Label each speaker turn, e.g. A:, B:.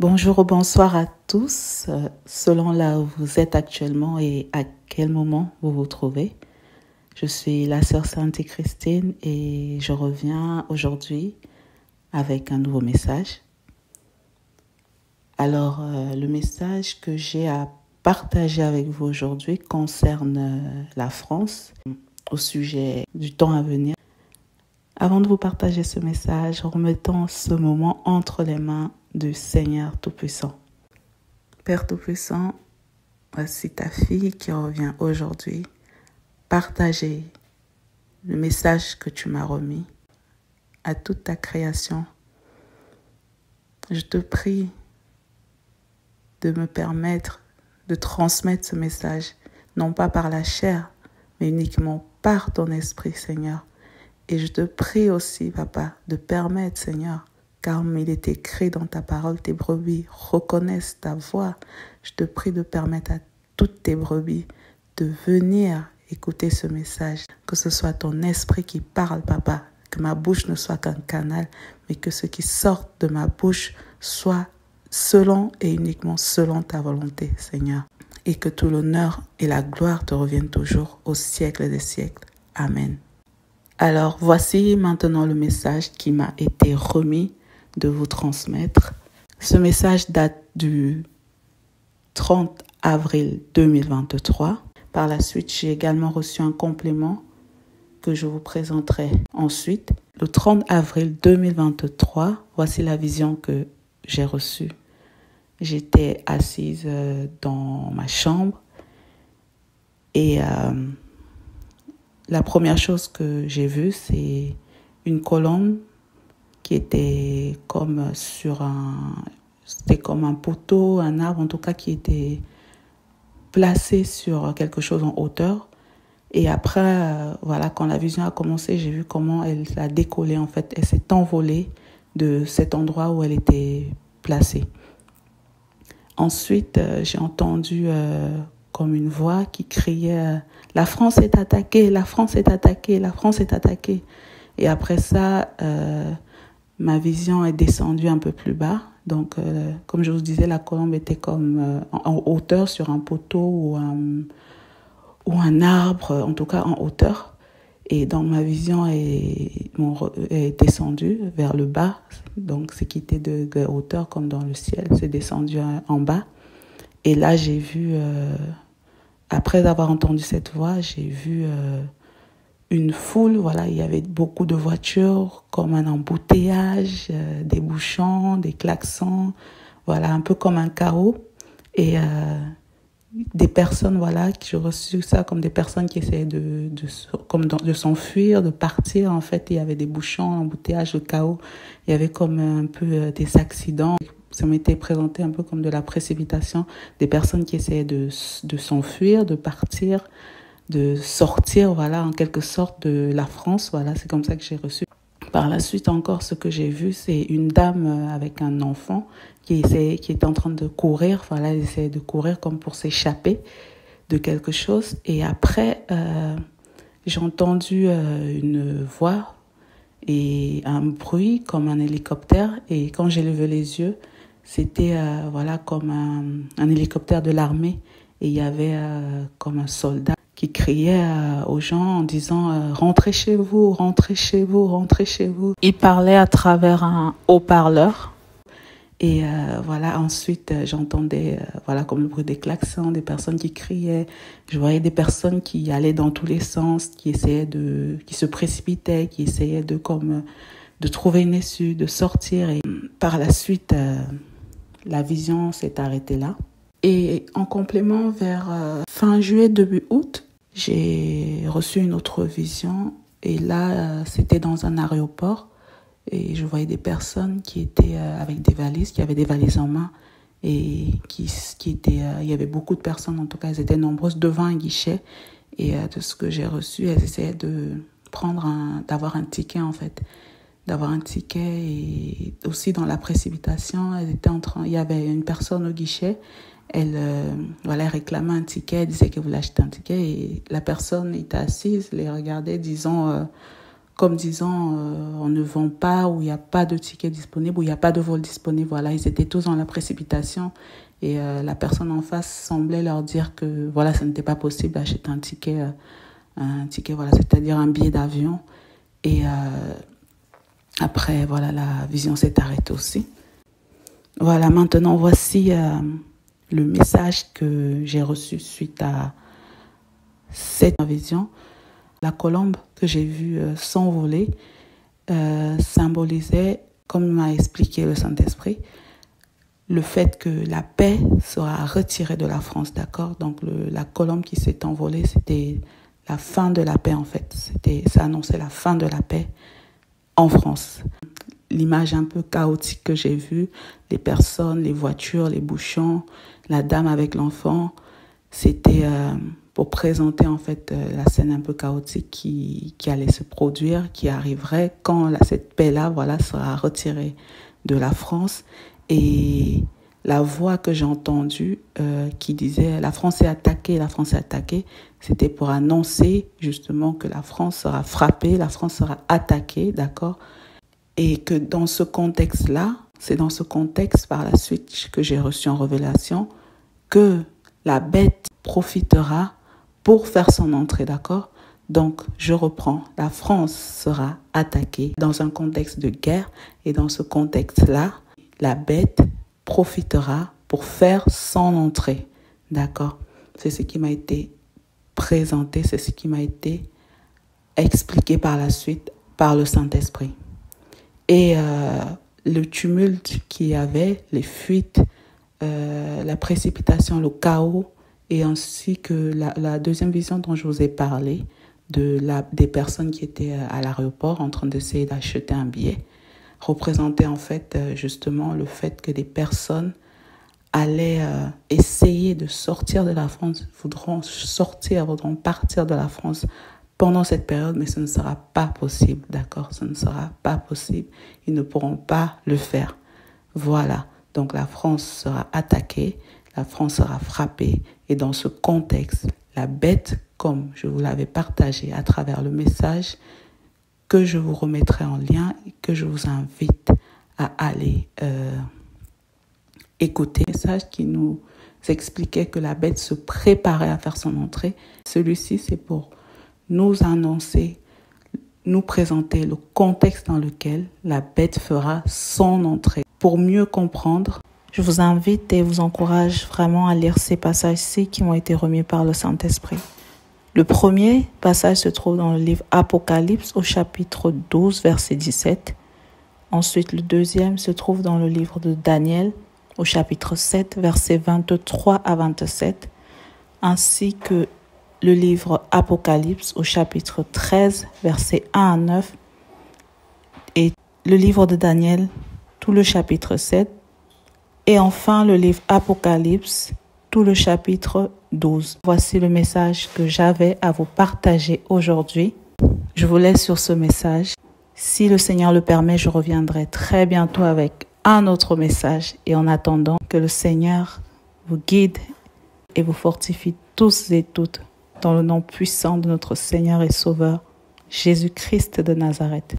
A: Bonjour ou bonsoir à tous, selon là où vous êtes actuellement et à quel moment vous vous trouvez. Je suis la sœur Sainte Christine et je reviens aujourd'hui avec un nouveau message. Alors, le message que j'ai à partager avec vous aujourd'hui concerne la France au sujet du temps à venir. Avant de vous partager ce message, remettons ce moment entre les mains du Seigneur Tout-Puissant. Père Tout-Puissant, voici ta fille qui revient aujourd'hui partager le message que tu m'as remis à toute ta création. Je te prie de me permettre de transmettre ce message, non pas par la chair, mais uniquement par ton esprit, Seigneur. Et je te prie aussi, Papa, de permettre, Seigneur, car il est écrit dans ta parole, tes brebis reconnaissent ta voix. Je te prie de permettre à toutes tes brebis de venir écouter ce message. Que ce soit ton esprit qui parle, Papa, que ma bouche ne soit qu'un canal, mais que ce qui sort de ma bouche soit selon et uniquement selon ta volonté, Seigneur. Et que tout l'honneur et la gloire te reviennent toujours au siècle des siècles. Amen. Alors, voici maintenant le message qui m'a été remis de vous transmettre. Ce message date du 30 avril 2023. Par la suite, j'ai également reçu un complément que je vous présenterai ensuite. Le 30 avril 2023, voici la vision que j'ai reçue. J'étais assise dans ma chambre et la première chose que j'ai vue, c'est une colonne qui était comme c'était comme un poteau, un arbre en tout cas qui était placé sur quelque chose en hauteur. Et après, quand la vision a commencé, j'ai vu comment elle a décollé en fait. Elle s'est envolée de cet endroit où elle était placée. Ensuite, j'ai entendu comme une voix qui criait « La France est attaquée, la France est attaquée, la France est attaquée ». Et après ça, ma vision est descendue un peu plus bas. Donc, comme je vous disais, la colombe était comme en hauteur sur un poteau ou un arbre, en tout cas en hauteur. Et donc, ma vision est descendue vers le bas. Donc, ce qui était de hauteur comme dans le ciel, c'est descendu en bas. Et là, j'ai vu, après avoir entendu cette voix, j'ai vu une foule. Il y avait beaucoup de voitures, comme un embouteillage, des bouchons, des klaxons, un peu comme un chaos. Et des personnes, j'ai reçu ça comme des personnes qui essayaient de s'enfuir, de partir. En fait, il y avait des bouchons, embouteillages, le chaos. Il y avait comme un peu des accidents. Ça m'était présenté un peu comme de la précipitation, des personnes qui essayaient de s'enfuir, de partir, de sortir, en quelque sorte de la France. C'est comme ça que j'ai reçu. Par la suite encore, ce que j'ai vu, c'est une dame avec un enfant qui est en train de courir. Elle essayait de courir comme pour s'échapper de quelque chose. Et après, j'ai entendu une voix et un bruit comme un hélicoptère. Et quand j'ai levé les yeux, c'était comme un hélicoptère de l'armée. Et il y avait comme un soldat qui criait aux gens en disant « Rentrez chez vous, rentrez chez vous, rentrez chez vous ». Il parlait à travers un haut-parleur. Et ensuite, j'entendais comme le bruit des klaxons, des personnes qui criaient. Je voyais des personnes qui allaient dans tous les sens, qui se précipitaient, qui essayaient de trouver une issue, de sortir. Et par la suite, la vision s'est arrêtée là. Et en complément, vers fin juillet, début août, j'ai reçu une autre vision. Et là, c'était dans un aéroport. Et je voyais des personnes qui étaient avec des valises, qui avaient des valises en main. Et il y avait beaucoup de personnes, en tout cas, elles étaient nombreuses devant un guichet. Et de ce que j'ai reçu, elles essayaient d'avoir un ticket, en fait. D'avoir un ticket. Et aussi dans la précipitation, il y avait une personne au guichet. Elle réclamait un ticket, elle disait qu'elle voulait acheter un ticket. Et la personne était assise, les regardait, disons... comme disant on ne vend pas, ou il n'y a pas de ticket disponible, ou il n'y a pas de vol disponible. Voilà, ils étaient tous dans la précipitation et la personne en face semblait leur dire que voilà, ce n'était pas possible d'acheter un ticket, voilà, c'est-à-dire un billet d'avion. Et après, voilà, la vision s'est arrêtée aussi. Voilà, maintenant, voici le message que j'ai reçu suite à cette vision. La colombe que j'ai vue s'envoler symbolisait, comme m'a expliqué le Saint-Esprit, le fait que la paix sera retirée de la France, d'accord? Donc la colombe qui s'est envolée, c'était la fin de la paix en fait. Ça annonçait la fin de la paix en France. L'image un peu chaotique que j'ai vue, les personnes, les voitures, les bouchons, la dame avec l'enfant, c'était pour présenter en fait la scène un peu chaotique qui allait se produire, qui arriverait quand cette paix-là, voilà, sera retirée de la France. Et la voix que j'ai entendue qui disait « La France est attaquée, la France est attaquée », c'était pour annoncer justement que la France sera frappée, la France sera attaquée, d'accord? Et que dans ce contexte-là, c'est dans ce contexte par la suite que j'ai reçu en révélation que la bête profitera pour faire son entrée, d'accord? Donc, je reprends. La France sera attaquée dans un contexte de guerre et dans ce contexte-là, la bête profitera pour faire son entrée, d'accord? C'est ce qui m'a été présenté, c'est ce qui m'a été expliqué par la suite par le Saint-Esprit. Et le tumulte qu'il y avait, les fuites, la précipitation, le chaos, et ainsi que la deuxième vision dont je vous ai parlé, des personnes qui étaient à l'aéroport en train d'essayer d'acheter un billet, représentait en fait justement le fait que des personnes allaient essayer de sortir de la France, voudront partir de la France pendant cette période, mais ce ne sera pas possible, d'accord? Ce ne sera pas possible. Ils ne pourront pas le faire. Voilà. Donc la France sera attaquée, la France sera frappée. Et dans ce contexte, la bête, comme je vous l'avais partagé à travers le message, que je vous remettrai en lien et que je vous invite à aller écouter. Le message qui nous expliquait que la bête se préparait à faire son entrée. Celui-ci, c'est pour nous annoncer, nous présenter le contexte dans lequel la bête fera son entrée. Pour mieux comprendre, je vous invite et vous encourage vraiment à lire ces passages-ci qui m'ont été remis par le Saint-Esprit. Le premier passage se trouve dans le livre Apocalypse au chapitre 12, verset 17. Ensuite, le deuxième se trouve dans le livre de Daniel au chapitre 7, versets 23 à 27, ainsi que le livre Apocalypse au chapitre 13, versets 1 à 9, et le livre de Daniel, tout le chapitre 7, et enfin le livre Apocalypse, tout le chapitre 12. Voici le message que j'avais à vous partager aujourd'hui. Je vous laisse sur ce message. Si le Seigneur le permet, je reviendrai très bientôt avec un autre message. Et en attendant, que le Seigneur vous guide et vous fortifie tous et toutes dans le nom puissant de notre Seigneur et Sauveur, Jésus-Christ de Nazareth.